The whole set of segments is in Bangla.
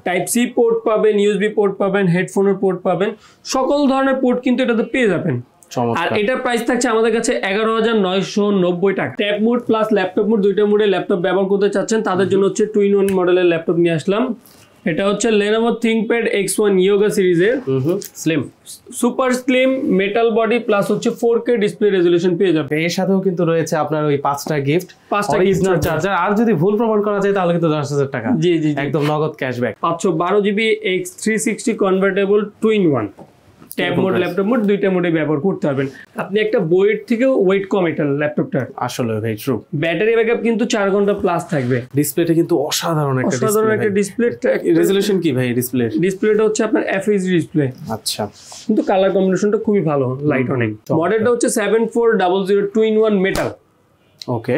টাইপ সি পোর্ট পাবেন, ইউএসবি পোর্ট পাবেন, হেডফোনের পোর্ট পাবেন, সকল ধরনের পোর্ট কিন্তু এটাতে পেয়ে যাবেন। আর এটার প্রাইস থাকছে আমাদের কাছে 11,990 টাকা। Tab mode plus laptop mode, দুইটা মোডে ল্যাপটপ ব্যবহার করতে চাচ্ছেন তাদের জন্য হচ্ছে 2-in-1 মডেলের ল্যাপটপ নিয়ে আসলাম। এটা হচ্ছে Lenovo ThinkPad X1 Yoga সিরিজের slim, super slim metal body plus হচ্ছে 4K ডিসপ্লে রেজোলিউশন পেয়ে যাবে। এর সাথেও কিন্তু রয়েছে আপনার ওই 5টা গিফট, অরিজিনাল চার্জার, আর যদি ভুল প্রমাণ করা যায় তাহলে কিন্তু 10,000 টাকা জি একদম নগদ cashback. 512GB X360 convertible 2-in-1 tab mode laptop mode দুইটা মোডে ব্যবহার করতে পারবেন। আপনি একটা বইয়ের থেকেও ওয়েট কম এটা ল্যাপটপটা, আসলে ভাই ট্রু। ব্যাটারি ব্যাকআপ কিন্তু 4 ঘন্টা প্লাস থাকবে। ডিসপ্লেটা কিন্তু অসাধারণ একটা ডিসপ্লে। রেজোলিউশন কি ভাই ডিসপ্লেটা হচ্ছে আপনার FHD ডিসপ্লে। আচ্ছা, কিন্তু কালার কম্বিনেশনটা খুবই ভালো, লাইট অনেক। মডেলটা হচ্ছে 7400 2-in-1 মেটাল। ওকে,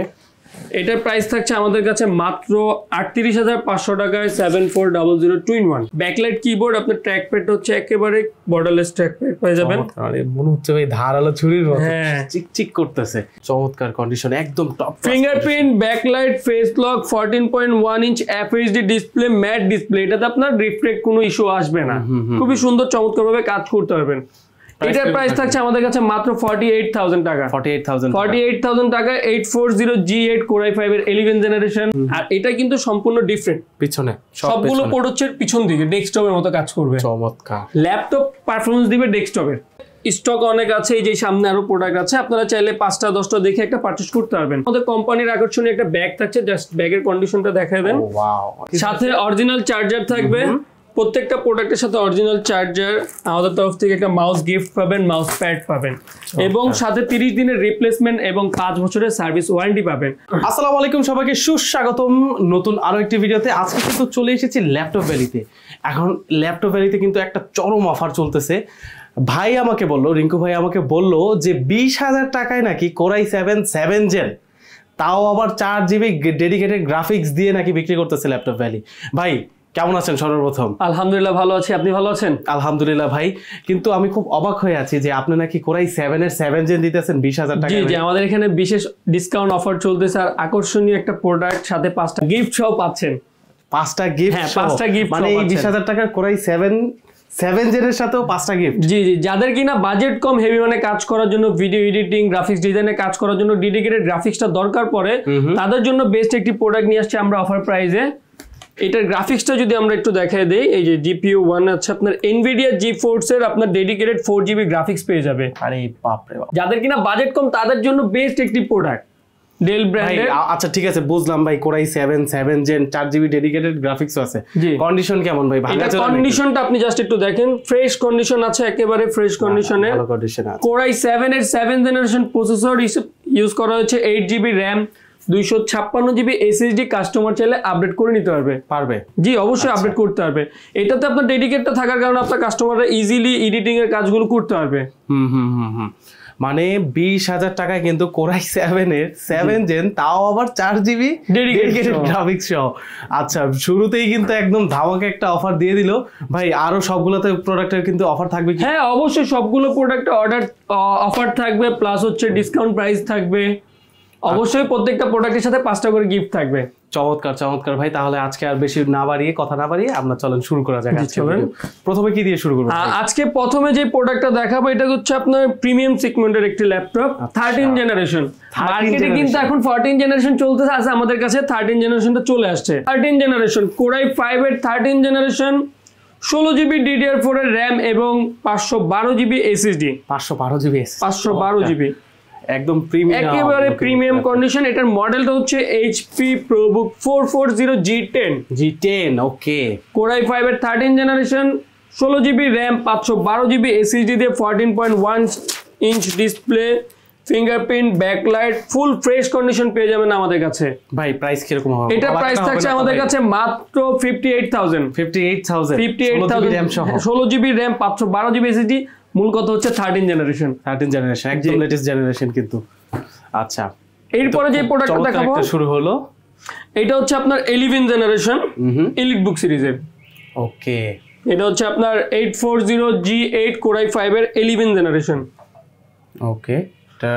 এটার প্রাইস থাকছে আমাদের কাছে মাত্র 38,500 টাকায় 7400 2-in-1 ব্যাকলাইট কিবোর্ড। আপনার ট্র্যাকপ্যাড হচ্ছে একেবারে বর্ডারলেস ট্র্যাকপ্যাড পেয়ে যাবেন। মনে হচ্ছে ভাই ধারালো ছুরির মতো চিকচিক করতেছে। চমৎকার কন্ডিশন, একদম top. Fingerprint, backlight, face lock, 14.1 inch FHD display, mat display. এটাতে আপনার রিফ্লেক্ট কোনো ইস্যু আসবে না, খুবই সুন্দর চমৎকারভাবে কাজ করতে পারবেন। এটার প্রাইস থাকছে আমাদের কাছে মাত্র 48,000 টাকা। 48,000 টাকা 840G8 Core i5 এর 11 জেনারেশন। আর এটা কিন্তু সম্পূর্ণ ডিফারেন্ট, পিছনে সবগুলো পোর্ট হচ্ছে পিছন দিকে, ডেস্কটপের মতো কাজ করবে। চমৎকার ল্যাপটপ পারফরম্যান্স দিবে ডেস্কটপের। স্টক অনেক আছে, এই যে সামনে আরো প্রোডাক্ট আছে, আপনারা চাইলে 5টা 10টা দেখে একটা পারচেজ করতে পারবেন। আমাদের কোম্পানির আকর্ষণীয় একটা ব্যাগ থাকছে, জাস্ট ব্যাগের কন্ডিশনটা দেখায় দেন। সাথে অরিজিনাল চার্জার থাকবে, প্রত্যেকটা প্রোডাক্টের সাথে অরিজিনাল চার্জার। আমাদের তরফ থেকে একটা মাউস গিফট পাবেন, মাউস প্যাড পাবেন, এবং সাথে 30 দিনের রিপ্লেসমেন্ট এবং 5 বছরের সার্ভিস ওয়ারেন্টি পাবেন। আসসালামু আলাইকুম, সবাইকে সুস্বাগতম নতুন আরো একটি ভিডিওতে। আজকে কিন্তু চলে এসেছি ল্যাপটপ ভ্যালিতে। এখন ল্যাপটপ ভ্যালিতে কিন্তু একটা চরম অফার চলতেছে। ভাই আমাকে বললো, রিঙ্কু ভাই আমাকে বললো যে 20,000 টাকায় নাকি Core i7 7 Gen, তাও আবার 4GB ডেডিকেটেড গ্রাফিক্স দিয়ে নাকি বিক্রি করতেছে ল্যাপটপ ভ্যালি। ভাই কেমন আছেন? সর্বপ্রথম আলহামদুলিল্লাহ ভালো আছি, আপনি ভালো আছেন? আলহামদুলিল্লাহ ভাই, কিন্তু আমি খুব অবাক হয়ে আছি যে আপনি নাকি Core i7 এর 7 Gen দিতেছেন 20,000 টাকা। জি, আমাদের এখানে বিশেষ ডিসকাউন্ট অফার চলতেছে, আর আকর্ষণীয় একটা প্রোডাক্ট, সাথে 5টা গিফট সহ পাচ্ছেন। 5টা গিফট? হ্যাঁ, 5টা গিফট, মানে এই 20,000 টাকার Core i7 7 Gen এর সাথেও 5টা গিফট। জি, যাদের কিনা বাজেট কম, হেভি মানে কাজ করার জন্য, ভিডিও এডিটিং, গ্রাফিক্স ডিজাইনে কাজ করার জন্য ডেডিকেটেড গ্রাফিক্সটা দরকার পড়ে, তাদের জন্য বেস্ট একটি প্রোডাক্ট নিয়ে আসছে আমরা অফার প্রাইসে। এটার গ্রাফিক্সটা যদি আমরা একটু দেখায় দেই, এই যে GPU 1 আছে আপনার NVIDIA GeForce এর, আপনার ডেডিকেটেড 4GB গ্রাফিক্স পেয়ে যাবে। আরে বাপ রে বাপ, যাদের কিনা বাজেট কম তাদের জন্য বেস্ট একটি প্রোডাক্ট ডেল ব্র্যান্ডের। আচ্ছা ঠিক আছে, বুঝলাম ভাই। Core i7 7 Gen 4GB dedicated graphics আছে। কন্ডিশন কেমন ভাই? ভালো আছে? কন্ডিশনটা আপনি জাস্ট একটু দেখেন, ফ্রেশ কন্ডিশন আছে, একেবারে ফ্রেশ কন্ডিশনে। ভালো কন্ডিশন আছে। Core i7 এর 7 জেনারেশন প্রসেসর ইউজ করা হয়েছে, 8GB RAM, 256GB SSD। Customer চাইলে আপডেট করে নিতে পারবে। জি, অবশ্যই আপডেট করতে পারবে। এটাতে আপনার ডেডিকেটটা থাকার কারণে আপনার কাস্টমাররা ইজিলি এডিটিং এর কাজগুলো করতে পারবে। মানে 20,000 টাকায় কিন্তু Core i7 এর 7 Gen, তাও আবার 4GB ডেডিকেটেড গ্রাফিক্স সহ। আচ্ছা, শুরুতেই কিন্তু একদম ধামাকা একটা অফার দিয়ে দিল ভাই। আরো সবগুলোতে প্রোডাক্টের কিন্তু অফার থাকবে কি? হ্যাঁ, অবশ্যই সবগুলো প্রোডাক্টে অফার থাকবে, প্লাস হচ্ছে ডিসকাউন্ট প্রাইস থাকবে। অবশ্যই প্রত্যেকটা প্রোডাক্টের সাথে 5টা করে গিফট থাকবে। চমৎকার ভাই। তাহলে আজকে আর বেশি কথা না বাড়িয়ে আমরা চলেন শুরু করা যাক। প্রথমে কি দিয়ে শুরু করব? আজকে প্রথমে যে প্রোডাক্টটা দেখাবো এটা হচ্ছে আপনার প্রিমিয়াম সেগমেন্টের একটি ল্যাপটপ, 13 জেনারেশন। মার্কেটে কিন্তু এখন 14 জেনারেশন চলতেছে, আছে আমাদের কাছে 13 জেনারেশনটা চলে আসছে। 13 জেনারেশন Core i5 এর 13 জেনারেশন, 16GB DDR4 এর RAM এবং 512GB SSD। 512GB একদম প্রিমিয়াম, একেবারে প্রিমিয়াম কন্ডিশন। এটার মডেলটা হচ্ছে HP ProBook 440 G10। ওকে, Core i5 এর 13 generation, 16GB RAM, 512GB SSD দিয়ে 14.1 ইঞ্চ ডিসপ্লে, ফিঙ্গারপ্রিন্ট, ব্যাকলাইট, ফুল ফ্রেশ কন্ডিশন পেয়ে যাবেন আমাদের কাছে। ভাই প্রাইস কিরকম হবে? এটা প্রাইস থাকছে আমাদের কাছে মাত্র 58,000। 16GB RAM, 512GB SSD। মূল কথা হচ্ছে 13 জেনারেশন, একদম লেটেস্ট জেনারেশন কিন্তু। আচ্ছা, এরপরে যে প্রোডাক্টটা দেখাবো শুরু হলো, এটা হচ্ছে আপনার 11 জেনারেশন EliteBook সিরিজের। ওকে, এটা হচ্ছে আপনার 840G8 Core i5 এর 11 জেনারেশন। ওকে, এটা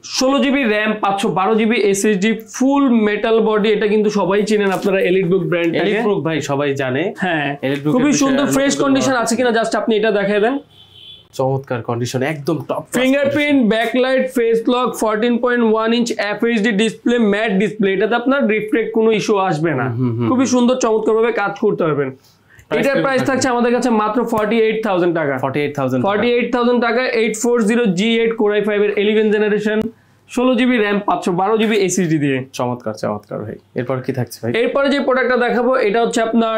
16GB RAM 512GB SSD ফুল মেটাল বডি, এটা কিন্তু সবাই চিনেন আপনারা এলিট বুক ব্র্যান্ডটাকে। এলিট বুক ভাই সবাই জানে। হ্যাঁ, খুবই সুন্দর ফ্রেশ কন্ডিশন আছে কিনা জাস্ট আপনি এটা দেখাই দেন। চমৎকার কন্ডিশন, একদম top. Fingerprint, backlight, face lock, 14.1 inch FHD display, mat display, এটাতে আপনার রিফ্লেক্ট কোনো ইস্যু আসবে না। খুবই সুন্দর চমৎকার ভাবে কাজ করতে পারবেন। এটার প্রাইস থাকছে আমাদের কাছে মাত্র 48,000 টাকা। 48,000 টাকা 840G8 Core i5 এর 11 generation, 16GB RAM 512GB SSD দিয়ে। চমৎকার চমৎকার ভাই। এরপর কি থাকছে ভাই? এরপরে যে প্রোডাক্টটা দেখাবো এটা হচ্ছে আপনার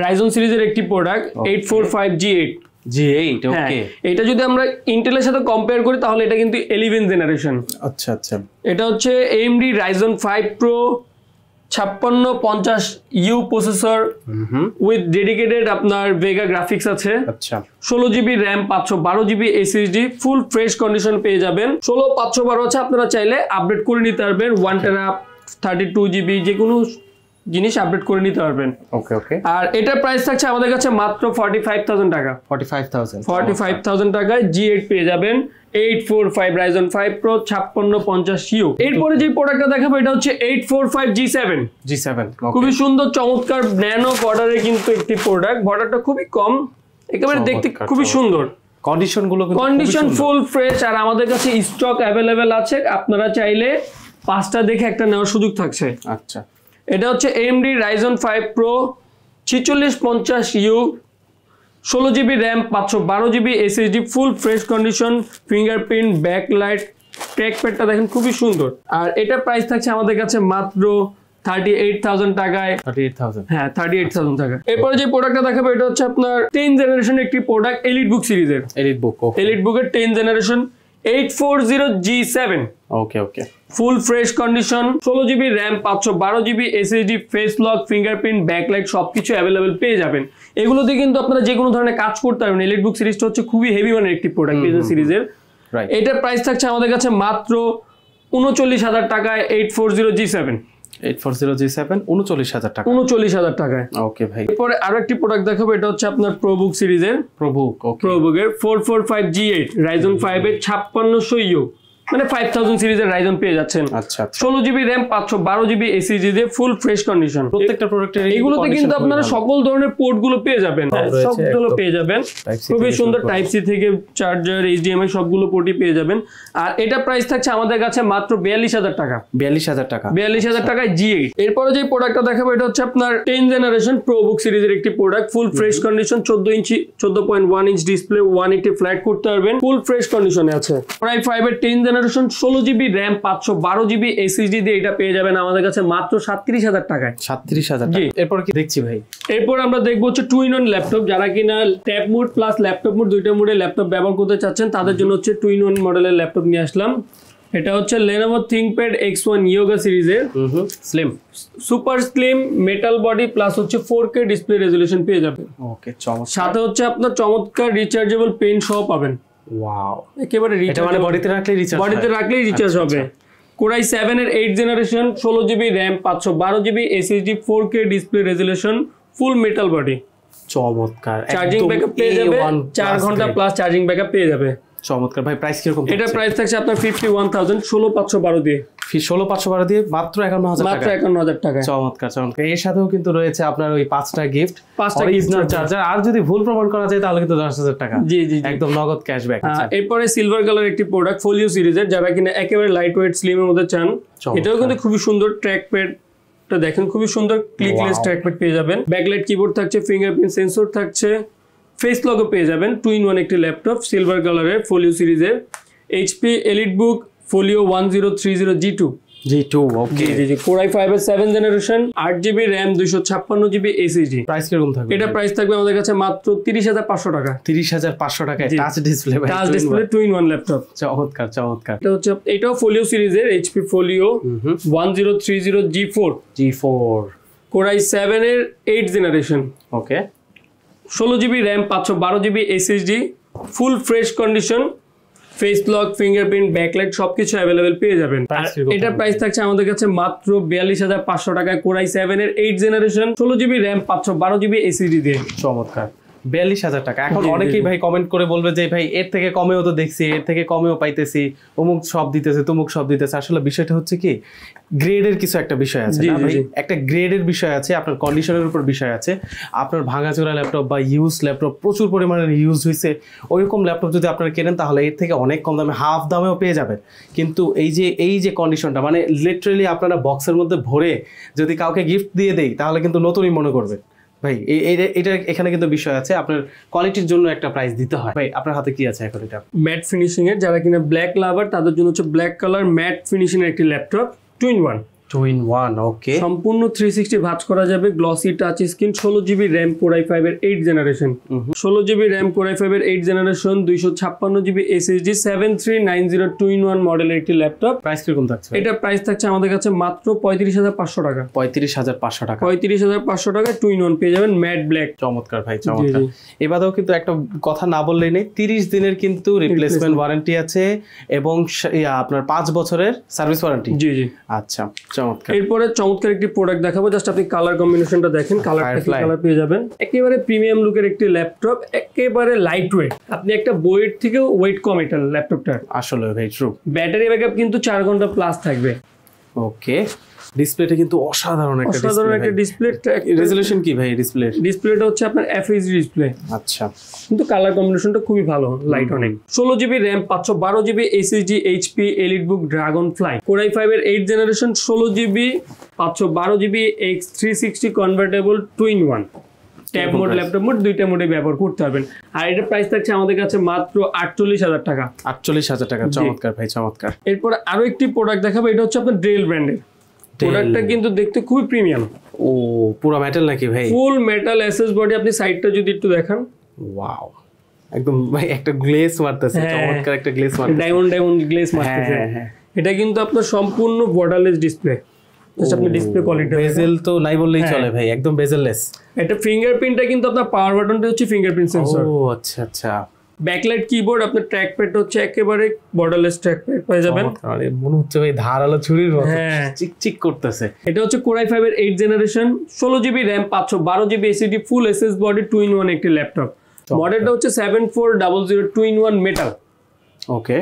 রাইজন সিরিজের একটি প্রোডাক্ট 845G8। G8 ওকে। এটা যদি আমরা ইন্টেলের সাথে কম্পেয়ার করি তাহলে এটা কিন্তু 11 জেনারেশন। আচ্ছা আচ্ছা। এটা হচ্ছে AMD Ryzen 5 Pro 5650U processor with dedicated আপনার ভেগা গ্রাফিক্স আছে। আচ্ছা। 16GB RAM 512GB SSD full fresh condition পেয়ে যাবেন। 16512 আছে, আপনারা চাইলে আপডেট করে নিতে পারবেন। 1TB 32GB যে কোনো জিনিস আপডেট করে নিতে পারবেন। ওকে ওকে। আর এটার প্রাইস থাকছে আমাদের কাছে মাত্র 45,000 টাকা। 45,000 টাকায় G8 পেয়ে যাবেন। 845 Ryzen 5 Pro 5650U। এরপরে যে প্রোডাক্টটা দেখাবো এটা হচ্ছে 845G7। খুবই সুন্দর চমৎকার ন্যানো বর্ডারের কিন্তু একটি প্রোডাক্ট। বর্ডারটা খুবই কম, একেবারে দেখতে খুবই সুন্দর। কন্ডিশন ফুল ফ্রেশ, আর আমাদের কাছে স্টক অ্যাভেলেবেল আছে। আপনারা চাইলে 5টা দেখে একটা নেওয়ার সুযোগ থাকছে। আচ্ছা। এটা হচ্ছে AMD Ryzen 5 Pro 4650U, 16GB RAM 512GB SSD full fresh condition, fingerprint, backlight, ট্র্যাকপ্যাডটা দেখেন খুবই সুন্দর। আর এটা প্রাইস থাকছে আমাদের কাছে মাত্র 38,000 টাকায়। 38,000? হ্যাঁ, 38,000 টাকা। এরপরে যে প্রোডাক্টটা দেখাবো এটা হচ্ছে আপনার 10 জেনারেশন একটি প্রোডাক্ট এলিট বুক সিরিজের। এলিট বুকের 10 generation 840G7। Okay okay. Full fresh condition, 16GB RAM 512GB SSD, face lock, fingerprint, backlight সবকিছু অ্যাভেলেবেল পেয়ে যাবেন। এগুলোতে কিন্তু আপনারা যে কোনো ধরনের কাজ করতে পারবেন। এলিট বুক সিরিজটা হচ্ছে খুবই হেভি মানের একটি প্রোডাক্ট বিজনেস সিরিজের। এটার প্রাইস থাকছে আমাদের কাছে মাত্র 39,000 টাকায় 840G7। 840G7 39,000 টাকা। 39,000 টাকায়। ওকে ভাই। এরপরে আরো একটি প্রোডাক্ট দেখাবো, এটা হচ্ছে আপনার প্রোবুক সিরিজের। প্রোবুকের 445G8 Ryzen 5 এর 5600U, মানে 5000 সিরিজের রাইজন পেয়ে যাচ্ছেন। আচ্ছা। 16GB RAM 512GB SSD দিয়ে ফুল ফ্রেশ কন্ডিশন। প্রত্যেকটা প্রোডাক্টের এগুলোতে কিন্তু আপনারা সকল ধরনের পোর্ট গুলো পেয়ে যাবেন। সবগুলো পেয়ে যাবেন। খুবই সুন্দর টাইপ সি থেকে চার্জার, HDMI সবগুলো পোর্টই পেয়ে যাবেন। আর এটা প্রাইস থাকছে আমাদের কাছে মাত্র 42,000 টাকা। 42,000 টাকায় G8। এরপরে যে প্রোডাক্টটা দেখাবো এটা হচ্ছে আপনার 10 জেনারেশন প্রোবুক সিরিজের একটি প্রোডাক্ট। ফুল fresh condition, 14.1 inch display, 180 flat করতে পারবেন। ফুল ফ্রেশ কন্ডিশনে আছে। Core i5 এর 10 generation 16GB RAM 512GB SSD দিয়ে এটা পেয়ে যাবেন আমাদের কাছে মাত্র 37,000 টাকায়। 37,000 টাকা। এরপর কি দেখছি ভাই? এরপর আমরা দেখবো হচ্ছে 2-in-1 ল্যাপটপ। যারা কিনা tab mode plus laptop mode দুইটা মোডে ল্যাপটপ ব্যবহার করতে চাচ্ছেন তাদের জন্য হচ্ছে 2-in-1 মডেলের ল্যাপটপ নিয়ে আসলাম। এটা হচ্ছে Lenovo ThinkPad X1 Yoga সিরিজের slim, super slim metal body plus হচ্ছে 4K ডিসপ্লে রেজোলিউশন পেয়ে যাবেন। ওকে, চমৎকার। সাথে হচ্ছে আপনার চমৎকার রিচার্জেবল পেন সহ পাবেন। ওয়াও, একেবারে এটা মানে বডিতে রাখলেই রিচার্জ হবে। Core i7 এর 8 generation 16GB RAM 512GB SSD 4K display resolution ফুল মেটাল বডি। চমৎকার। চার্জিং ব্যাকআপ পেয়ে যাবে, 4 ঘন্টা প্লাস চার্জিং ব্যাকআপ পেয়ে যাবে। চমৎকার ভাই। প্রাইস কিরকম? এটা প্রাইস থাকছে আপনার 51,000 16512 দিয়ে। 16512 দিয়ে মাত্র 51,000 টাকা। মাত্র 51,000 টাকা। চমৎকার চমৎকার। এর সাথেও কিন্তু রয়েছে আপনার ওই 5টা গিফট, অরিজিনাল চার্জার, আর যদি ভুল প্রমাণ করা যায় তাহলে কিন্তু 10,000 টাকা। জি জি, একদম নগদ ক্যাশব্যাক। এরপরে সিলভার কালার একটি প্রোডাক্ট ফোলিও সিরিজের, যারা কিনা একেবারে লাইট ওয়েট স্লিম এর মধ্যে চান। এটাও কিন্তু খুবই সুন্দর। ট্র্যাকপ্যাড দেখেন খুবই সুন্দর, ক্লিকলেস ট্র্যাকপ্যাড পেয়ে যাবেন। ব্যাকলাইট কিবোর্ড থাকছে, ফিঙ্গারপ্রিন্ট সেন্সর থাকছে, ফেস লকও পেয়ে যাবেন। 2-in-1 একটি ল্যাপটপ সিলভার কালারের ফোলিও সিরিজের। HP EliteBook folio 1030G2। ওকে। জি। Core i5 এর 7 generation 8GB RAM 256GB SSD। Price কিরকম থাকবে? এটা প্রাইস থাকবে আমাদের কাছে মাত্র 30,500 টাকা। 30,500 টাকায় touch display, touch display 2-in-1 laptop. চমৎকার চমৎকার। এটা হচ্ছে এটাও ফোলিও সিরিজের HP folio 1030G4। Core i7 এর 8 জেনারেশন। ওকে। 16GB RAM 512GB SSD full fresh condition, face lock, fingerprint, backlight সবকিছু অ্যাভেলেবেল পেয়ে যাবেন। এটা প্রাইস থাকছে আমাদের কাছে মাত্র 42,500 টাকায় Core i7 এর 8 generation 16GB RAM 512GB SSD দিয়ে। চমৎকার। 42,000 টাকা। এখন অনেকেই ভাই কমেন্ট করে বলবে যে ভাই এর থেকে কমেও তো দেখছি, এর থেকে কমেও পাইতেছি, অমুক সব দিতেছে, তমুক সব দিতেছে। আসলে বিষয়টা হচ্ছে কি, গ্রেডের কিছু একটা বিষয় আছে না ভাই, একটা গ্রেডের বিষয় আছে, আপনার কন্ডিশনের উপর বিষয় আছে। আপনার ভাঙাচোরা ল্যাপটপ বা ইউজ ল্যাপটপ প্রচুর পরিমাণে ইউজ হয়েছে, ওইরকম ল্যাপটপ যদি আপনারা কেনেন তাহলে এর থেকে অনেক কম দামে, হাফ দামেও পেয়ে যাবেন। কিন্তু এই যে কন্ডিশনটা, মানে লিটারেলি আপনারা বক্সের মধ্যে ভরে যদি কাউকে গিফট দিয়ে দেই তাহলে কিন্তু নতুনই মনে করবেন ভাই। এটা এখানে কিন্তু বিষয় আছে, আপনার কোয়ালিটির জন্য একটা প্রাইস দিতে হয়। ভাই আপনার হাতে কি আছে এখন? এটা ম্যাট ফিনিশিং এর, যারা কিনা ব্ল্যাক লাভার তাদের জন্য হচ্ছে ব্ল্যাক কালার ম্যাট ফিনিশিং এর একটি ল্যাপটপ 2-in-1। ওকে, সম্পূর্ণ 360 ভাঁজ করা যাবে, glossy touch screen, 16GB RAM Core i5 এর 8 generation, 16GB RAM Core i5 এর 8 জেনারেশন, 256GB SSD, 7390 2-in-1 মডেলের একটি ল্যাপটপ। প্রাইস কিরকম থাকছে? এটা প্রাইস থাকছে আমাদের কাছে মাত্র 35,500 টাকা। 35,500 টাকা, 35,500 টাকা 2-in-1 পেয়ে যাবেন ম্যাট ব্ল্যাক। চমৎকার ভাই, চমৎকার। এবারেও কিন্তু একটা কথা না বললেই নেই, 30 দিনের কিন্তু রিপ্লেসমেন্ট ওয়ারেন্টি আছে এবং আপনার 5 বছরের সার্ভিস ওয়ারেন্টি। জি জি, আচ্ছা চমৎকার। এরপরে চমৎকার একটি প্রোডাক্ট দেখাবো, জাস্ট আপনি কালার কম্বিনেশনটা দেখেন, কালার পেয়ে যাবেন। একেবারে প্রিমিয়াম লুকের একটি ল্যাপটপ, একেবারে লাইট ওয়েট, আপনি একটা বইয়ের থেকেও ওয়েট কম এটা ল্যাপটপটার। আসলে ভাই ট্রু। ব্যাটারি ব্যাকআপ কিন্তু 4 ঘন্টা প্লাস থাকবে। ওকে, ডিসপ্লেটা কিন্তু অসাধারণ একটা ডিসপ্লে। রেজোলিউশন কি ভাই ডিসপ্লেটা হচ্ছে আপনার FHD ডিসপ্লে। আচ্ছা, কিন্তু কালার কম্বিনেশনটা খুবই ভালো, লাইট অনেক। 16GB RAM, 512GB SSD, HP EliteBook Dragonfly, Core i5 এর 8 generation, 16GB, 512GB X360 convertible 2-in-1 tab mode, laptop mode, দুইটা মোডে ব্যবহার করতে পারবেন। আর এটা প্রাইস থাকছে আমাদের কাছে মাত্র 48,000 টাকা। 48,000 টাকা, চমৎকার ভাই, চমৎকার। এরপর আরো একটি প্রোডাক্ট দেখাবো, এটা হচ্ছে আপনার ডেল ব্র্যান্ডের প্রোডাক্টটা, কিন্তু দেখতে খুবই প্রিমিয়াম। ও, পুরো মেটাল নাকি ভাই? ফুল মেটাল এসএস বডি, আপনি সাইডটা যদি একটু দেখান, ওয়াও, একদম ভাই একটা গ্লেজ মারতেছে, চমৎকার একটা গ্লেজ মারতেছে, ডায়মন্ড গ্লেজ মারতেছে। এটা কিন্তু আপনার সম্পূর্ণ বর্ডারলেস ডিসপ্লে, জাস্ট আপনি ডিসপ্লে কোয়ালিটি, বেজেল তো নাই বললেই চলে ভাই, একদম বেজেললেস। এটা ফিঙ্গারপ্রিন্টটা কিন্তু আপনার পাওয়ার বাটনটা হচ্ছে ফিঙ্গারপ্রিন্ট সেন্সর। ও আচ্ছা আচ্ছা। ব্যাকলাইট কিবোর্ড, আপনার ট্র্যাকপ্যাড হচ্ছে একেবারে বর্ডারলেস ট্র্যাকপ্যাড পেয়ে যাবেন। মনে হচ্ছে ভাই ধারালো ছুরির মতো চিকচিক করতেছে। এটা হচ্ছে Core i5 এর 8 generation, 16GB RAM, 512GB SSD, ফুল এসএস বডি, 2-in-1 একটি ল্যাপটপ। মডেলটা হচ্ছে 7400 2-in-1 মেটাল। ওকে,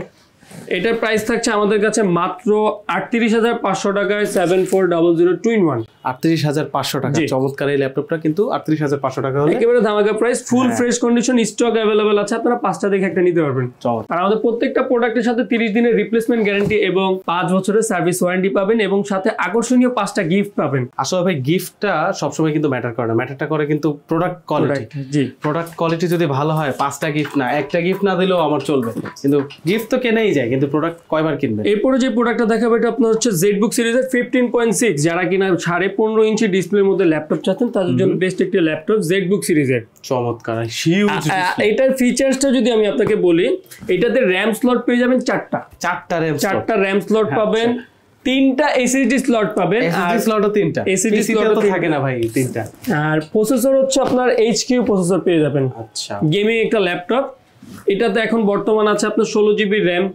এটার প্রাইস থাকছে আমাদের কাছে মাত্র 38,500 টাকায়, 7400 2-in-1। 38,500 টাকা, চমৎকার এই ল্যাপটপটা কিন্তু 38,500 টাকা হলে একেবারে ধামাকা প্রাইস, ফুল ফ্রেশ কন্ডিশন, স্টক অ্যাভেলেবল আছে, আপনারা 5টা দেখে একটা নিতে পারবেন। আর আমাদের প্রত্যেকটা প্রোডাক্টের সাথে 30 দিনের রিপ্লেসমেন্ট গ্যারান্টি এবং 5 বছরের সার্ভিস ওয়ারেন্টি পাবেন, এবং সাথে আকর্ষণীয় 5টা গিফট পাবেন। আসলে ভাই গিফটটা সবসময় কিন্তু ম্যাটার করে না, ম্যাটারটা করে কিন্তু প্রোডাক্ট কোয়ালিটি। জি, প্রোডাক্ট কোয়ালিটি যদি ভালো হয়, 5টা গিফট না, একটা গিফট না দিলেও আমার চলবে, কিন্তু গিফট তো কেনাই যায়, কিন্তু প্রোডাক্ট কয়বার কিনবে। এরপরে যে প্রোডাক্টটা দেখাবো এটা আপনার হচ্ছে ZBook সিরিজের 15.6, যারা কিনা 15.5 ইঞ্চি ডিসপ্লের মধ্যে ল্যাপটপ চাচ্ছেন তাদের জন্য বেস্ট একটি ল্যাপটপ ZBook সিরিজের। চমৎকার হিউজ। এটার ফিচারসটা যদি আমি আপনাকে বলি, এটাতে র্যাম স্লট পেয়ে যাবেন 4টা র্যাম স্লট পাবেন, 3টা এসএসডি স্লট পাবেন, এসএসডি স্লটও 3টা, এসএসডি স্লট তো থাকে না ভাই 3টা। আর প্রসেসর হচ্ছে আপনার HQ প্রসেসর পেয়ে যাবেন। আচ্ছা, গেমিং একটা ল্যাপটপ। এটাতে এখন বর্তমান আছে আপনার 16GB RAM,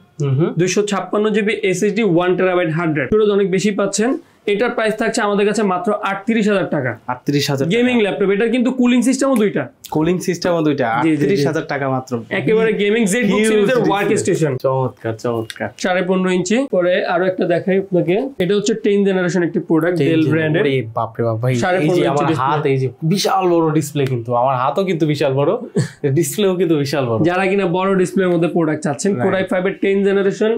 256GB SSD, 1TB hard drive, অনেক বেশি পাচ্ছেন। এটার প্রাইস থাকছে আমাদের কাছে মাত্র 38,000 টাকা। 38,000 গেমিং ল্যাপটপ, এটা কিন্তু কুলিং সিস্টেমও দুইটা, 38,000 টাকা মাত্র, একেবারে গেমিং ZBook সিরিজের ওয়ার্ক স্টেশন। চমৎকার চমৎকার। 15.5 ইঞ্চি। পরে আরো একটা দেখাই আপনাকে, এটা হচ্ছে 10 জেনারেশন একটি প্রোডাক্ট, ডেল ব্র্যান্ডের। বাপ রে বাপ ভাই, এই যে আমার হাত, এই যে বিশাল বড় ডিসপ্লে, কিন্তু আমার হাতও কিন্তু বিশাল বড়, ডিসপ্লেও কিন্তু বিশাল বড়। যারা কিনা বড় ডিসপ্লের মধ্যে প্রোডাক্ট চাচ্ছেন, Core i5 এর 10 generation,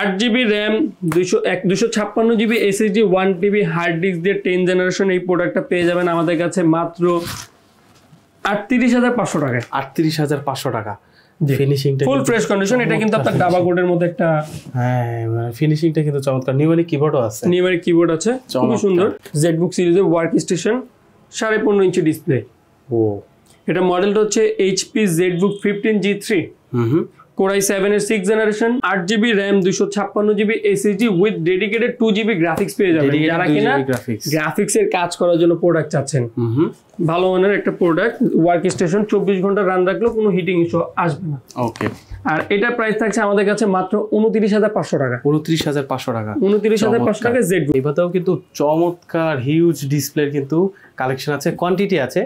8GB RAM, 256GB SSD, 1TB hard disk দিয়ে 10 জেনারেশন এই প্রোডাক্টটা পেয়ে যাবেন আমাদের কাছে মাত্র 38,500 টাকায়। 38,500 টাকা। ফিনিশিংটা ফুল ফ্রেশ কন্ডিশন, এটা কিন্তু আপনার ডাবা কোডের মধ্যে একটা, মানে ফিনিশিংটা কিন্তু চমৎকার। নিউমেরিক কিবোর্ডও আছে, নিউমেরিক কিবোর্ড আছে, খুব সুন্দর। ZBook সিরিজের ওয়ার্ক স্টেশন, 15.5 ইঞ্চি ডিসপ্লে। ও, এটা মডেলটা হচ্ছে HP ZBook 15G3, Core i7 এর 6 generation, 8GB RAM, 256GB SSD with dedicated 2GB graphics পেয়ে যাবেন। যারা কিনা গ্রাফিক্স এর কাজ করার জন্য প্রোডাক্ট চাচ্ছেন, ভালো মানের একটা প্রোডাক্ট। ওয়ার্ক স্টেশন 24 ঘন্টা রান রাখলেও কোনো হিটিং ইস্যু আসবে না। ওকে, আর এটার প্রাইস থাকছে আমাদের কাছে মাত্র 29,500 টাকা। 29,500 টাকা, 29,500 টাকা ZBook। এবারেও কিন্তু চমৎকার হিউজ ডিসপ্লের কিন্তু কালেকশন আছে, কোয়ান্টিটি আছে,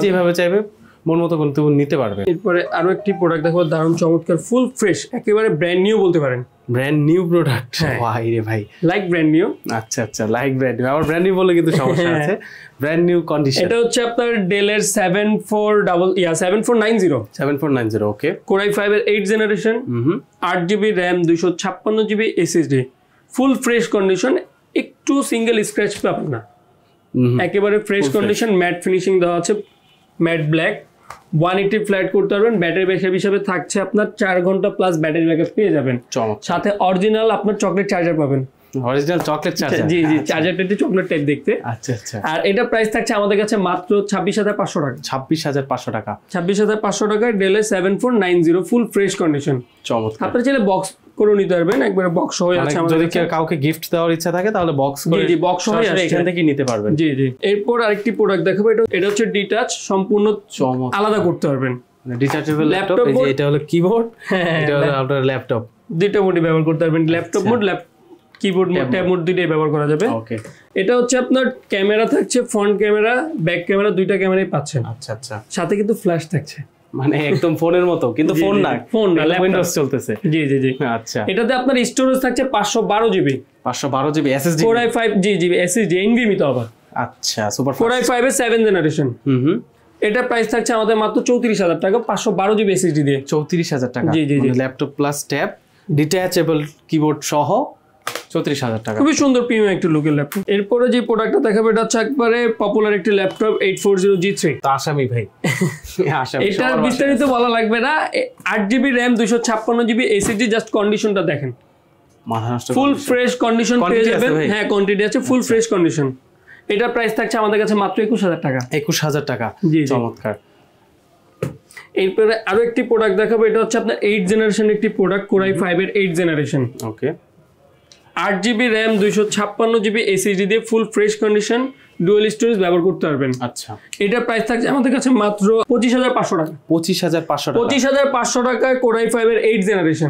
যেভাবে চাইবে মন মতো কিন্তু নিতে পারবে। এরপরে আরো একটি প্রোডাক্ট দেখো, দারুণ চমৎকার, ফুল ফ্রেশ, একেবারে ব্র্যান্ড নিউ বলতে পারেন। ব্র্যান্ড নিউ প্রোডাক্ট, ভাই রে ভাই, লাইক ব্র্যান্ড নিউ। আচ্ছা আচ্ছা, লাইক ব্র্যান্ড নিউ। আবার ব্র্যান্ড নিউ বলে কিন্তু সমস্যা আছে, ব্র্যান্ড নিউ কন্ডিশন। এটা হচ্ছে আপনার ডেলের 7490 ওকে, Core i5 এর 8 generation, 8GB RAM, 256GB SSD, full fresh condition, একটু সিঙ্গেল স্ক্র্যাচ পাবেন না, একেবারে ফ্রেশ কন্ডিশন, ম্যাট ফিনিশিং দেওয়া আছে, ম্যাট ব্ল্যাক, 180 ফ্লাইট করতে পারবেন। ব্যাটারি ব্যাকআপ হিসেবে থাকছে আপনার 4 ঘন্টা প্লাস ব্যাটারি ব্যাকআপ পেয়ে যাবেন। সাথে অরিজিনাল আপনার চকলেট চার্জার পাবেন, অরিজিনাল চকলেট চার্জার। জি জি, চার্জারটা একটু চকলেট টাইপ দেখতে। আচ্ছা আচ্ছা। আর এটা প্রাইস থাকছে আমাদের কাছে মাত্র 26,500 টাকা। 26,500 টাকা। 26,500 টাকায় ডেলের 7490 ফুল ফ্রেশ কন্ডিশন। চমৎকার। আপনারা চাইলে বক্স করে নিতে পারবেন, একবারে বক্স হয়ে আছে আমাদের। যদি কাউকে গিফট দেওয়ার ইচ্ছা থাকে তাহলে বক্স করে, জি বক্স হয়ে আছে, এখান থেকে নিতে পারবেন। জি জি। এরপর আরেকটি প্রোডাক্ট দেখাবো, এটা হচ্ছে ডিটাচ, সম্পূর্ণ আলাদা করতে পারবেন। ডিটাচেবল ল্যাপটপ, এই যে এটা হলো কিবোর্ড, এটা হলো আপনার ল্যাপটপ, দুইটা মোডে ব্যবহার করতে পারবেন, laptop mode, keyboard mode, tab mode দুইটাই ব্যবহার করা যাবে। ওকে। এটা হচ্ছে আপনার ক্যামেরা থাকছে, ফ্রন্ট ক্যামেরা, ব্যাক ক্যামেরা, দুইটা ক্যামেরাই পাচ্ছেন। আচ্ছা আচ্ছা। সাথে কিন্তু ফ্ল্যাশ থাকছে, মানে একদম ফোনের মতো, কিন্তু ফোন না, উইন্ডোজ চলতেছে। জি জি জি। আচ্ছা। এটাতে আপনার স্টোরেজ থাকছে 512GB, 512GB SSD, Core i5 GB SSD, NVMe তো আবার। আচ্ছা, সুপার। Core i5 এর 7 জেনারেশন। এটা প্রাইস থাকছে আমাদের মাত্র 34,000 টাকা, 512GB SSD দিয়ে। 34,000 টাকা। জি জি জি। Laptop plus tab, detachable keyboard সহ 34,000 টাকা। খুবই সুন্দর প্রিমিয়াম একটি লুকের ল্যাপটপ। এরপরে যে প্রোডাক্টটা দেখাবো এটা হচ্ছে একবারে পপুলার একটি ল্যাপটপ, 840G3। তো আসামি ভাই, আসামি। এটা বিস্তারিত বলা লাগবে না, 8GB RAM, 256GB SSD, just কন্ডিশনটা দেখেন, মাথা নষ্ট। ফুল ফ্রেশ কন্ডিশন পেয়ে যাবেন। হ্যাঁ, কোয়ান্টিটি আছে, ফুল ফ্রেশ কন্ডিশন। এটা প্রাইস থাকছে আমাদের কাছে মাত্র 21,000 টাকা। 21,000 টাকা। চমৎকার। এরপরে আরো একটি প্রোডাক্ট দেখাবো, এটা হচ্ছে আপনার 8 জেনারেশন একটি প্রোডাক্ট, Core i5 এর 8 জেনারেশন। ওকে। 8GB RAM, 256GB SSD দিয়ে ফুল ফ্রেশ কন্ডিশন, ডুয়াল স্টোরেজ ব্যবহার করতে পারবেন। আচ্ছা। এটা প্রাইস থাকছে আমাদের কাছে মাত্র 25,500 টাকা। 25,500 টাকা। 25,500 টাকায় Core i5 এর 8 জেনারেশন,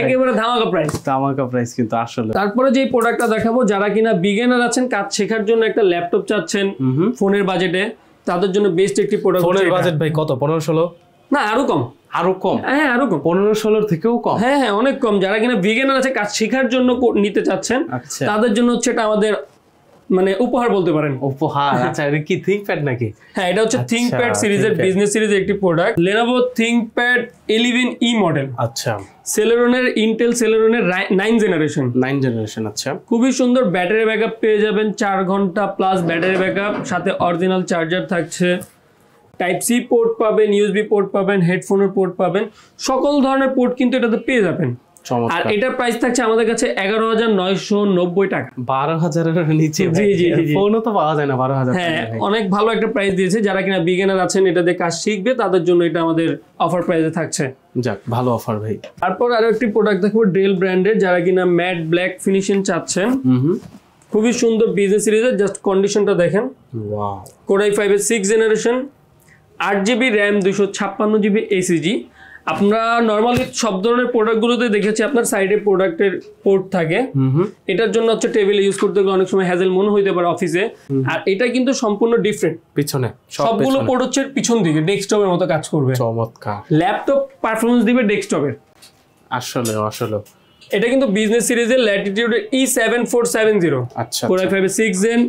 একেবারে ধামাকা প্রাইস। ধামাকা প্রাইস কিন্তু আসলে। তারপরে যে প্রোডাক্টটা দেখাবো, যারা কিনা বিগিনার আছেন, কাজ শেখার জন্য একটা ল্যাপটপ চাচ্ছেন ফোনের বাজেটে, তাদের জন্য বেস্ট একটি প্রোডাক্ট। ফোনের বাজেট ভাই কত? 15-16? না, আরো কম। আরো কম? হ্যাঁ, আরো কম, 15-16 থেকেও কম। হ্যাঁ হ্যাঁ, অনেক কম। যারা কিনা বিগিনার আছে, কাজ শেখার জন্য নিতে চাচ্ছেন, তাদের জন্য হচ্ছে এটা আমাদের মানে উপহার বলতে পারেন। উপহার? আচ্ছা, এটা কি থিংকপ্যাড নাকি? হ্যাঁ, এটা হচ্ছে থিংকপ্যাড সিরিজের, বিজনেস সিরিজের একটি product, Lenovo ThinkPad 11E model. আচ্ছা। Celeron'ের, ইন্টেল Celeron'ের 9 জেনারেশন। 9 জেনারেশন। আচ্ছা। খুবই সুন্দর, ব্যাটারি ব্যাকআপ পেয়ে যাবেন, 4 ঘন্টা প্লাস ব্যাটারি ব্যাকআপ, সাথে অরিজিনাল চার্জার থাকছে, টাইপ সি পোর্ট পাবেন, ইউএসবি পোর্ট পাবেন, হেডফোনের পোর্ট পাবেন, সকল ধরনের পোর্ট কিন্তু এটাতে পেয়ে যাবেন। আর এটার প্রাইস থাকছে আমাদের কাছে 11,990 টাকা। 12,000 এর নিচে? জি জি জি। ফোনও তো পাওয়া যায় না 12,000। হ্যাঁ, অনেক ভালো একটা প্রাইস দিয়েছে। যারা কিনা বিগিনার আছেন, এটা দিয়ে কাজ শিখবে, তাদের জন্য এটা আমাদের অফার প্রাইসে থাকছে। যাক, ভালো অফার ভাই। তারপর আরো একটি প্রোডাক্ট দেখবো, ডেল ব্র্যান্ডের, যারা কিনা ম্যাট ব্ল্যাক ফিনিশিং চাচ্ছেন, খুবই সুন্দর বিজনেস সিরিজের, জাস্ট কন্ডিশনটা দেখেন। ওয়াও। Core i5 এর 6 generation, 8GB RAM, 256GB SSD। আমরা নরমালি সব ধরনের প্রোডাক্টগুলোতে দেখেছি আপনার সাইডে প্রোডাক্টের পোর্ট থাকে, এটার জন্য হচ্ছে টেবিলে ইউজ করতে গেলে অনেক সময় হ্যাজেল মনে হইতে পারে অফিসে, আর এটা কিন্তু সম্পূর্ণ ডিফারেন্ট। পিছনে সবগুলো পোর্ট হচ্ছে পিছন দিকে, ডেস্কটপের মতো কাজ করবে। চমৎকার। ল্যাপটপ পারফরমেন্স দিবে ডেস্কটপের। আসলে আসলে এটা কিন্তু বিজনেস সিরিজের ল্যাটিটিউডের E7470। আচ্ছা। Core i5 এর 6 জেন,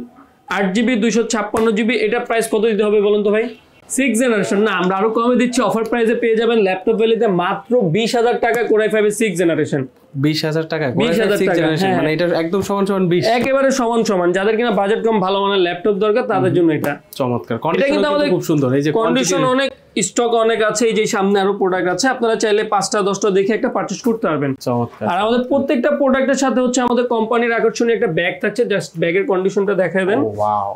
8GB, 256GB। এটা প্রাইস কত দিতে হবে বলুন তো ভাই? 6 জেনারেশন না, আমরা আরো কমে দিচ্ছি, অফার প্রাইসে পেয়ে যাবেন ল্যাপটপ ভ্যালিতে মাত্র 20,000 টাকা Core i5 এর 6 জেনারেশন। 20,000 টাকা? 20,000 টাকা, মানে এটা একদম সমান সমান 20, একেবারে সমান সমান। যাদের কিনা বাজেট কম, ভালো মানের ল্যাপটপ দরকার, তাদের জন্য এটা চমৎকার। কন্ডিশন খুব সুন্দর, এই যে কন্ডিশন অনেক, স্টক অনেক আছে, এই যে সামনে আরো প্রোডাক্ট আছে, আপনারা চাইলে 5টা-10টা দেখে একটা পারচেজ করতে পারবেন। চমৎকার। আর আমাদের প্রত্যেকটা প্রোডাক্টের সাথে হচ্ছে আমাদের কোম্পানির আকর্ষণীয় একটা ব্যাগ থাকছে, জাস্ট ব্যাগের কন্ডিশনটা দেখায় দেন। ওয়াও,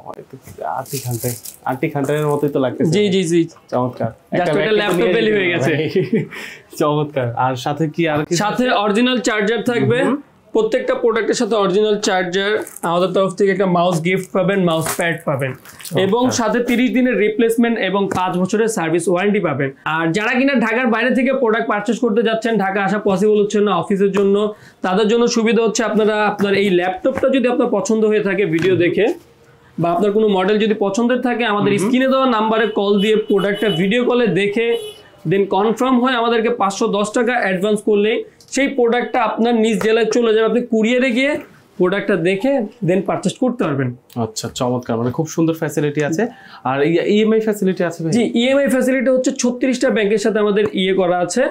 আর্টি খান্টারের মতোই তো লাগতেছে। জি জি জি, চমৎকার। একটা ল্যাপটপ বেলি হয়ে গেছে। চমৎকার। আর সাথে কি? আর সাথে অরিজিনাল চার্জার থাকবে, প্রত্যেকটা প্রোডাক্টের সাথে অরিজিনাল চার্জার, আমাদের তরফ থেকে একটা মাউস গিফট পাবেন, মাউস প্যাড পাবেন, এবং সাথে 30 দিনের রিপ্লেসমেন্ট এবং 5 বছরের সার্ভিস ওয়ারেন্টি পাবেন। আর যারা কিনা ঢাকার বাইরে থেকে প্রোডাক্ট পারচেজ করতে যাচ্ছেন, ঢাকা আসা পসিবল হচ্ছে না অফিসের জন্য, তাদের জন্য সুবিধা হচ্ছে আপনারা আপনার এই ল্যাপটপটা যদি আপনার পছন্দ হয়ে থাকে ভিডিও দেখে, বা আপনার কোনো মডেল যদি পছন্দের থাকে আমাদের স্ক্রিনে দেওয়া নাম্বারে কল দিয়ে প্রোডাক্টটা ভিডিও কলে দেখে দেন কনফার্ম হয় আমাদেরকে 510 টাকা অ্যাডভান্স করলে সেই প্রোডাক্টটা আপনার নিজ জেলায় চলে যাবে, আপনি কুরিয়ারে গিয়ে প্রোডাক্টটা দেখে দেন পারচেজ করতে পারবেন। আচ্ছা চমৎকার, মানে খুব সুন্দর ফ্যাসিলিটি আছে। আর ইএমআই ফ্যাসিলিটি আছে ভাই? জি, ইএমআই ফ্যাসিলিটি হচ্ছে 36টা ব্যাংকের সাথে আমাদের করা আছে,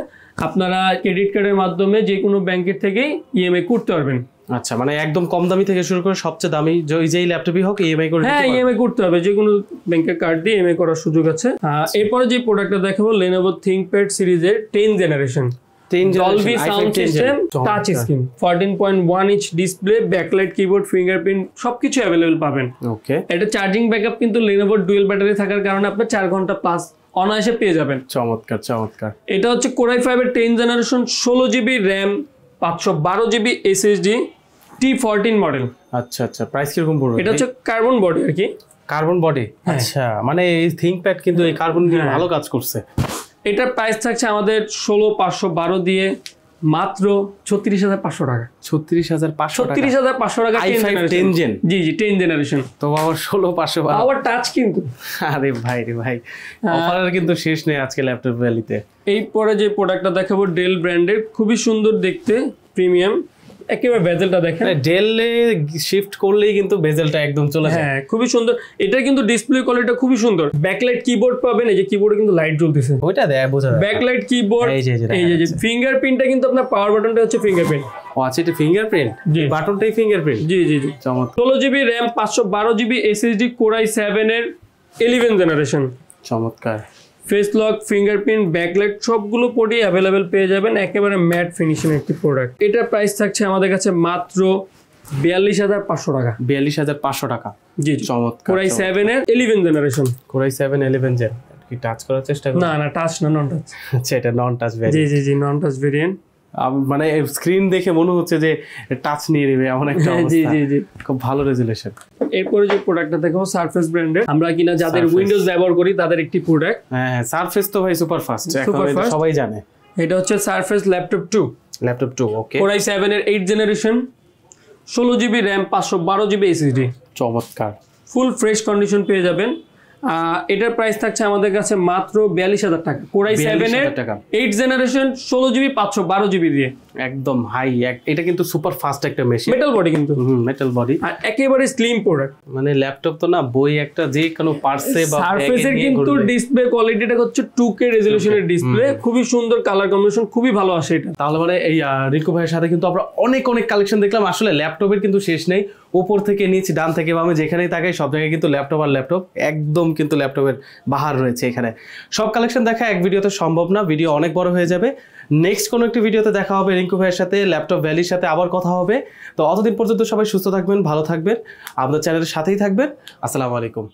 আপনারা ক্রেডিট কার্ডের মাধ্যমে যে কোনো ব্যাংকের থেকেই ইএমআই করতে পারবেন। আচ্ছা, মানে একদম কম দামি থেকে শুরু করে সবচেয়ে দামি যেই ল্যাপটপই হোক ইএমআই করে? হ্যাঁ, ইএমআই করতে হবে, যে কোনো ব্যাংকের কার্ড দিয়ে ইএমআই করার সুযোগ আছে। এরপরে যে প্রোডাক্টটা দেখাবো Lenovo ThinkPad সিরিজের 10 generation Dolby sound system, touch screen, 14.1 inch display, backlight keyboard, fingerprint সবকিছু অ্যাভেলেবল পাবেন। ওকে, এটা চার্জিং ব্যাকআপ কিন্তু Lenovo ডুয়াল ব্যাটারি থাকার কারণে আপনি 4 ঘন্টা প্লাস অনায়াসে পেয়ে যাবেন। চমৎকার চমৎকার। এটা হচ্ছে Core i5 এর 10 generation, 16GB RAM, 512GB SSD, T14 model. আচ্ছা আচ্ছা, প্রাইস কিরকম পড়বে? এটা হচ্ছে কার্বন বডি আর কি। Carbon body? আচ্ছা, মানে এই থিংকপ্যাড কিন্তু এই কার্বন দিয়ে ভালো কাজ করছে। এটার প্রাইস থাকছে আমাদের 16,512 দিয়ে মাত্র 36,500 টাকা। 36,500 টাকা? i5 10 gen? জি জি, 10 জেনারেশন। তো আবার 16,512 আবার টাচ কিন্তু। আরে ভাই রে ভাই, অফারের কিন্তু শেষ নেই আজকে ল্যাপটপ ভ্যালিতে। এই পরে যে প্রোডাক্টটা দেখাবো ডেল ব্র্যান্ডের, খুবই সুন্দর দেখতে, প্রিমিয়াম, একেবারে বেজেলটা দেখেন। ডেলে শিফট করলেই কিন্তু বেজেলটা একদম চলে যায়। হ্যাঁ, খুবই সুন্দর। এটা কিন্তু ডিসপ্লে কোয়ালিটি খুবই সুন্দর। ব্যাকলাইট কিবোর্ড পাবেন, এই যে কিবোর্ডে কিন্তু লাইট জ্বলতেছে, ওইটা দেয় বোঝা যায়। ব্যাকলাইট কিবোর্ড, এই যে ফিঙ্গারপ্রিন্টটা কিন্তু আপনার পাওয়ার বাটনটা হচ্ছে ফিঙ্গারপ্রিন্ট। ও আচ্ছা, এটা ফিঙ্গারপ্রিন্ট, বাটনটাই ফিঙ্গারপ্রিন্ট? জি জি জি, চমৎকার। 16GB RAM, 512GB SSD, Core i7 এর 11 জেনারেশন। চমৎকার। ফেস লক, ফিঙ্গারপ্রিন্ট, ব্যাকলাইট সবগুলো পোর্টই অ্যাভেলেবেল পেয়ে যাবেন, একেবারে ম্যাট ফিনিশিং একটি প্রোডাক্ট। এটার প্রাইস থাকছে আমাদের কাছে মাত্র 42,500 টাকা। 42,500 টাকা? জি, চমৎকার। Core i7 এর 11 জেনারেশন। Core i7 11 জেন কি টাচ করার চেষ্টা করুন? না না, টাচ না, নন টাচ। আচ্ছা, এটা নন টাচ ভেরিয়েন্ট? জি জি জি, নন টাচ ভেরিয়েন্ট। মানে স্ক্রিন দেখে মনে হচ্ছে যে টাচ নিয়ে নেবে এমন একটা অবস্থা। জি জি জি, খুব ভালো রেজুলেশন। এরপরে যে প্রোডাক্টটা দেখাবো সারফেস ব্র্যান্ডের, আমরা কিনা যাদের উইন্ডোজ ব্যবহার করি তাদের একটি প্রোডাক্ট। হ্যাঁ, সারফেস তো ভাই সুপার ফাস্ট, এখন এটা সবাই জানে। এটা হচ্ছে সারফেস ল্যাপটপ 2। ল্যাপটপ 2, ওকে। Core i7 এর 8 generation, 16GB RAM, 512GB SSD। চমৎকার। ফুল ফ্রেশ কন্ডিশন পেয়ে যাবেন। এটার প্রাইস থাকছে আমাদের কাছে মাত্র 42,000 টাকা। Core i7 এর 8 জেনারেশন, 16GB, 512GB দিয়ে একদম হাই। এটা কিন্তু সুপার ফাস্ট একটা মেশিন, মেটাল বডি কিন্তু। মেটাল বডি, আর একেবারে স্লিম প্রোডাক্ট। মানে ল্যাপটপ তো না, বই একটা যে কোনো পার্সে বা সারফেসের কিন্তু ডিসপ্লে কোয়ালিটিটা হচ্ছে 2K রেজোলিউশনের ডিসপ্লে, খুবই সুন্দর, কালার কম্বিনেশন খুবই ভালো আসে এটা। তাহলে মানে এই রিকু ভাইয়ের সাথে কিন্তু আমরা অনেক কালেকশন দেখলাম। আসলে ল্যাপটপের কিন্তু শেষ নেই, উপর থেকে নিচ, ডান থেকে বামে, যেখানেই তাকাই সব জায়গায় কিন্তু ল্যাপটপ আর ল্যাপটপ, একদম কিন্তু ল্যাপটপের বাহার রয়েছে এখানে। সব কালেকশন দেখা এক ভিডিওতে সম্ভব না, ভিডিও অনেক বড় হয়ে যাবে। নেক্সট কোনো একটি ভিডিওতে দেখা হবে রিঙ্কু ভাইয়ের সাথে, ল্যাপটপ ভ্যালির সাথে আবার কথা হবে। তো অতদিন পর্যন্ত সবাই সুস্থ থাকবেন, ভালো থাকবেন, আমাদের চ্যানেলের সাথেই থাকবেন। আসসালামু আলাইকুম।